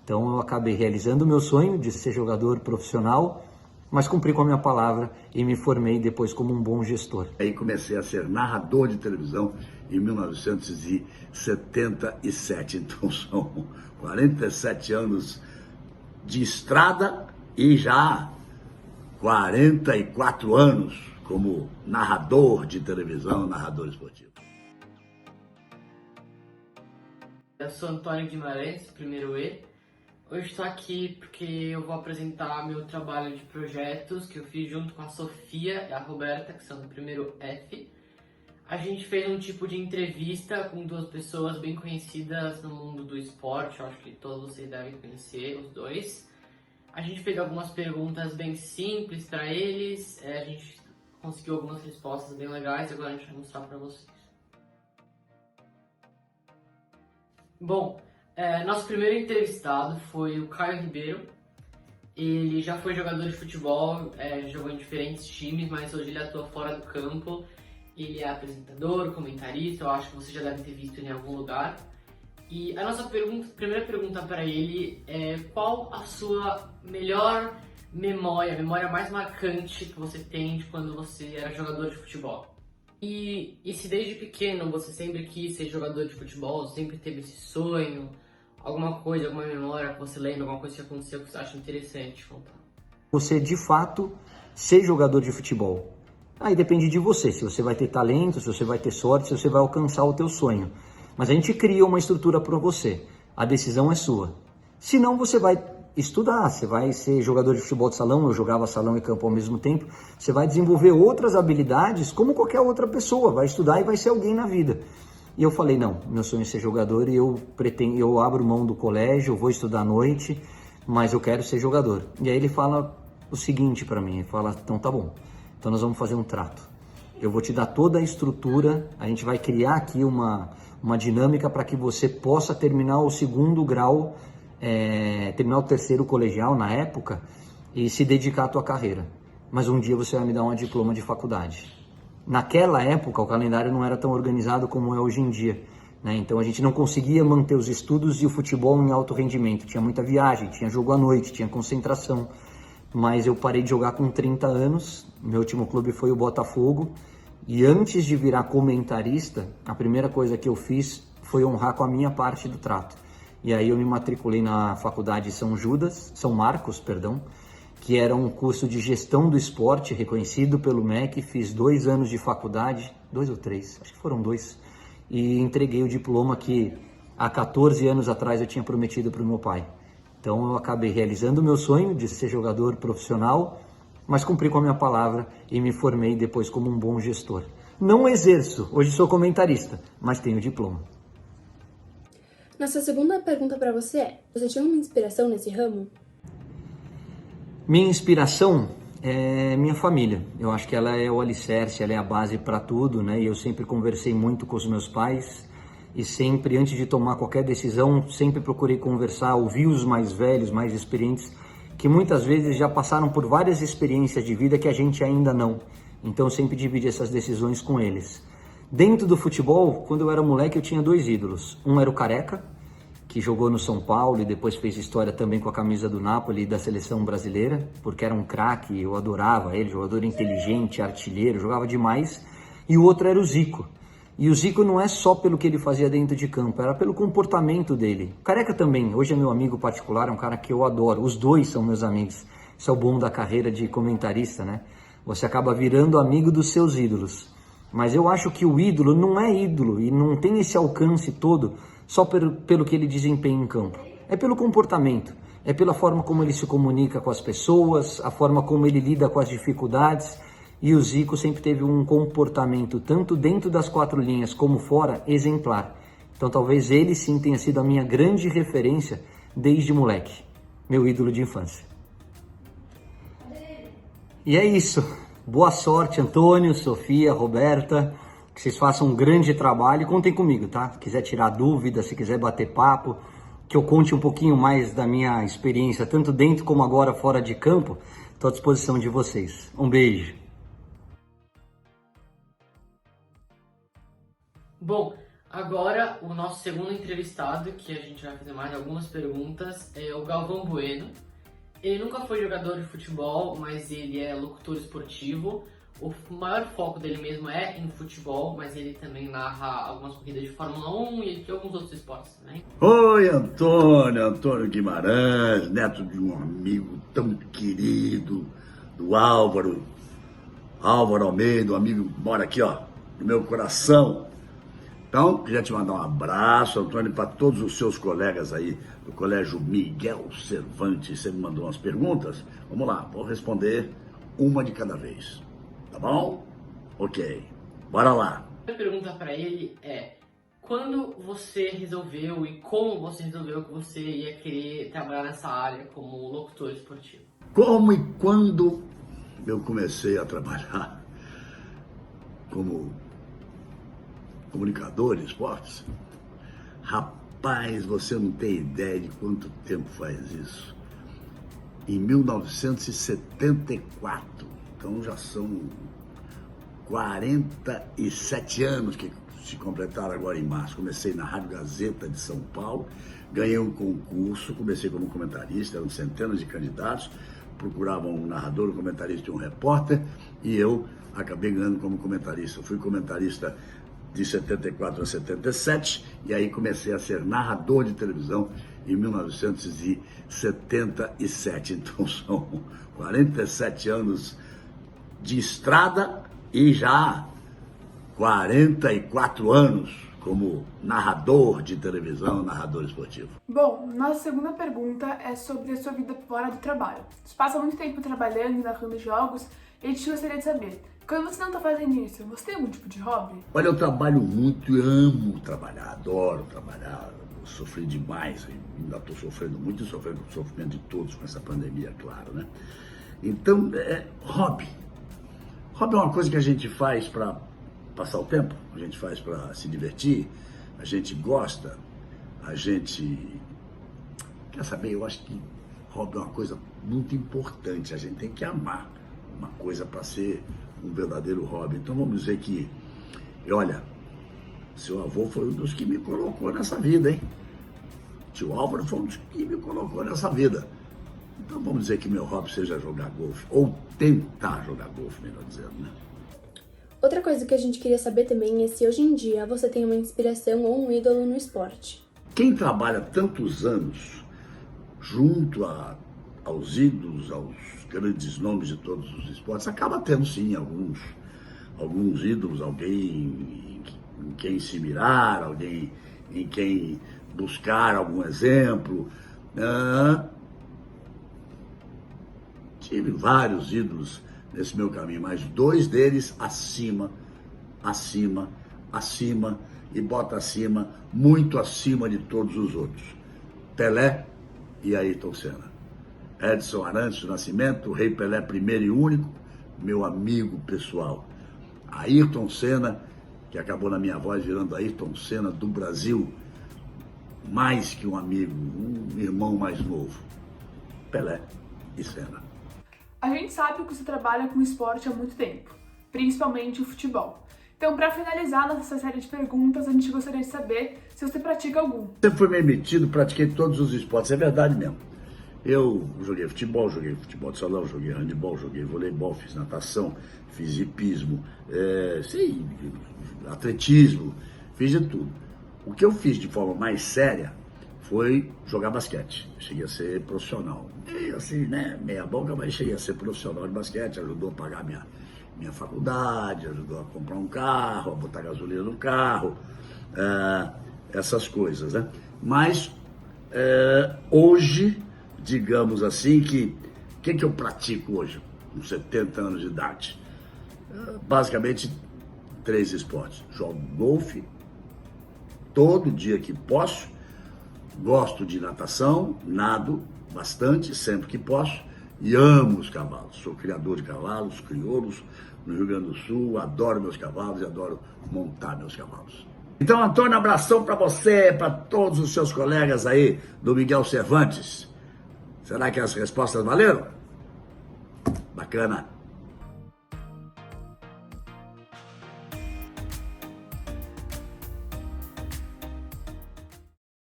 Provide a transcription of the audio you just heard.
Então eu acabei realizando o meu sonho de ser jogador profissional, mas cumpri com a minha palavra e me formei depois como um bom gestor. Aí comecei a ser narrador de televisão em 1977, então são 47 anos de estrada e já 44 anos como narrador de televisão, narrador esportivo. Eu sou Antônio Guimarães, primeiro E. Hoje estou aqui porque eu vou apresentar meu trabalho de projetos que eu fiz junto com a Sofia e a Roberta, que são do primeiro F. A gente fez um tipo de entrevista com duas pessoas bem conhecidas no mundo do esporte, eu acho que todos vocês devem conhecer os dois. A gente fez algumas perguntas bem simples para eles, a gente conseguiu algumas respostas bem legais, agora a gente vai mostrar para vocês. Bom, nosso primeiro entrevistado foi o Caio Ribeiro. Ele já foi jogador de futebol, jogou em diferentes times, mas hoje ele atua fora do campo. Ele é apresentador, comentarista, eu acho que você já deve ter visto em algum lugar. E a nossa primeira pergunta para ele é: qual a sua melhor memória, a memória mais marcante que você tem de quando você era jogador de futebol? E se desde pequeno você sempre quis ser jogador de futebol, sempre teve esse sonho, alguma coisa, alguma memória que você lembra, alguma coisa que aconteceu que você acha interessante contar? Você de fato ser jogador de futebol. Aí depende de você, se você vai ter talento, se você vai ter sorte, se você vai alcançar o teu sonho. Mas a gente cria uma estrutura para você, a decisão é sua. Se não, você vai estudar, você vai ser jogador de futebol de salão, eu jogava salão e campo ao mesmo tempo, você vai desenvolver outras habilidades como qualquer outra pessoa, vai estudar e vai ser alguém na vida. E eu falei, não, meu sonho é ser jogador e eu abro mão do colégio, eu vou estudar à noite, mas eu quero ser jogador. E aí ele fala o seguinte para mim, ele fala, então tá bom, então nós vamos fazer um trato. Eu vou te dar toda a estrutura, a gente vai criar aqui uma dinâmica para que você possa terminar o segundo grau, terminar o terceiro colegial na época e se dedicar à tua carreira. Mas um dia você vai me dar um diploma de faculdade. Naquela época o calendário não era tão organizado como é hoje em dia, né? Então a gente não conseguia manter os estudos e o futebol em alto rendimento. Tinha muita viagem, tinha jogo à noite, tinha concentração. Mas eu parei de jogar com 30 anos, meu último clube foi o Botafogo, e antes de virar comentarista, a primeira coisa que eu fiz foi honrar com a minha parte do trato. E aí eu me matriculei na faculdade São Marcos, que era um curso de gestão do esporte reconhecido pelo MEC, fiz 2 anos de faculdade, 2 ou 3, acho que foram 2, e entreguei o diploma que há 14 anos atrás eu tinha prometido para o meu pai. Então eu acabei realizando o meu sonho de ser jogador profissional, mas cumpri com a minha palavra e me formei depois como um bom gestor. Não exerço, hoje sou comentarista, mas tenho diploma. Nossa segunda pergunta para você é: você tinha uma inspiração nesse ramo? Minha inspiração é minha família. Eu acho que ela é o alicerce, ela é a base para tudo, né? E eu sempre conversei muito com os meus pais e sempre, antes de tomar qualquer decisão, sempre procurei conversar, ouvir os mais velhos, mais experientes, que muitas vezes já passaram por várias experiências de vida que a gente ainda não. Então eu sempre dividi essas decisões com eles. Dentro do futebol, quando eu era moleque, eu tinha 2 ídolos. Um era o Careca, que jogou no São Paulo e depois fez história também com a camisa do Napoli e da seleção brasileira, porque era um craque, eu adorava ele, jogador inteligente, artilheiro, jogava demais. E o outro era o Zico. E o Zico não é só pelo que ele fazia dentro de campo, era pelo comportamento dele. O Careca também, hoje é meu amigo particular, é um cara que eu adoro. Os dois são meus amigos. Isso é o bom da carreira de comentarista, né? Você acaba virando amigo dos seus ídolos. Mas eu acho que o ídolo não é ídolo e não tem esse alcance todo só pelo que ele desempenha em campo. É pelo comportamento, é pela forma como ele se comunica com as pessoas, a forma como ele lida com as dificuldades. E o Zico sempre teve um comportamento, tanto dentro das 4 linhas como fora, exemplar. Então talvez ele sim tenha sido a minha grande referência desde moleque, meu ídolo de infância. E é isso. Boa sorte, Antônio, Sofia, Roberta. Que vocês façam um grande trabalho e contem comigo, tá? Se quiser tirar dúvidas, se quiser bater papo, que eu conte um pouquinho mais da minha experiência, tanto dentro como agora fora de campo, estou à disposição de vocês. Um beijo. Bom, Agora, o nosso segundo entrevistado, que a gente vai fazer mais algumas perguntas, é o Galvão Bueno. Ele nunca foi jogador de futebol, mas ele é locutor esportivo. O maior foco dele mesmo é em futebol, mas ele também narra algumas corridas de Fórmula 1 e de alguns outros esportes também. Oi, Antônio Guimarães, neto de um amigo tão querido, do Álvaro Almeida, um amigo que mora aqui, ó, no meu coração. Então, queria te mandar um abraço, Antônio, para todos os seus colegas aí do Colégio Miguel Cervantes. Você me mandou umas perguntas? Vamos lá, vou responder uma de cada vez. Tá bom? Ok, bora lá. A pergunta para ele é: quando você resolveu e como você resolveu que você ia querer trabalhar nessa área como locutor esportivo? Como e quando eu comecei a trabalhar como comunicador de esportes? Rapaz, você não tem ideia de quanto tempo faz isso. Em 1974, então já são 47 anos que se completaram agora em março. Comecei na Rádio Gazeta de São Paulo, ganhei um concurso, comecei como comentarista, eram centenas de candidatos, procuravam um narrador, um comentarista e um repórter, e eu acabei ganhando como comentarista. Fui comentarista de 74 a 77, e aí comecei a ser narrador de televisão em 1977. Então são 47 anos de estrada e já 44 anos como narrador de televisão, narrador esportivo. Bom, nossa segunda pergunta é sobre a sua vida fora do trabalho. Você passa muito tempo trabalhando e narrando jogos, e a gente gostaria de saber, quando você não está fazendo isso, você tem algum tipo de hobby? Olha, eu trabalho muito e amo trabalhar, adoro trabalhar, sofri demais, ainda estou sofrendo muito e sofrendo o sofrimento de todos com essa pandemia, claro, né? Então, hobby. Hobby é uma coisa que a gente faz para passar o tempo, a gente faz para se divertir, a gente gosta, a gente... Quer saber, eu acho que hobby é uma coisa muito importante, a gente tem que amar uma coisa para ser um verdadeiro hobby. Então vamos dizer que, olha, seu avô foi um dos que me colocou nessa vida, hein? Tio Álvaro foi um dos que me colocou nessa vida. Então vamos dizer que meu hobby seja jogar golfe, ou tentar jogar golfe, melhor dizendo, né? Outra coisa que a gente queria saber também é se hoje em dia você tem uma inspiração ou um ídolo no esporte. Quem trabalha tantos anos junto aos ídolos, aos grandes nomes de todos os esportes, acaba tendo sim alguns ídolos, alguém em quem se mirar, alguém em quem buscar algum exemplo. Tive vários ídolos nesse meu caminho, mas dois deles acima, e bota acima, muito acima de todos os outros. Pelé e Ayrton Senna. Edson Arantes do Nascimento, o Rei Pelé primeiro e único, meu amigo pessoal. Ayrton Senna, que acabou na minha voz virando Ayrton Senna do Brasil, mais que um amigo, um irmão mais novo. Pelé e Senna. A gente sabe que você trabalha com esporte há muito tempo, principalmente o futebol. Então, para finalizar nossa série de perguntas, a gente gostaria de saber se você pratica algum. Sempre fui meio metido, pratiquei todos os esportes, é verdade mesmo. Eu joguei futebol de salão, joguei handebol, joguei voleibol, fiz natação, fiz hipismo, atletismo, fiz de tudo. O que eu fiz de forma mais séria foi jogar basquete. Eu cheguei a ser profissional. E assim, né, meia boca, mas cheguei a ser profissional de basquete, ajudou a pagar minha faculdade, ajudou a comprar um carro, a botar gasolina no carro, essas coisas, né? Mas hoje, digamos assim, o que eu pratico hoje, com 70 anos de idade? Basicamente, 3 esportes. Jogo golfe todo dia que posso, gosto de natação, nado bastante, sempre que posso, e amo os cavalos. Sou criador de cavalos, crioulos no Rio Grande do Sul, adoro meus cavalos e adoro montar meus cavalos. Então, Antônio, abração para você, para todos os seus colegas aí do Miguel Cervantes. Será que as respostas valeram? Bacana.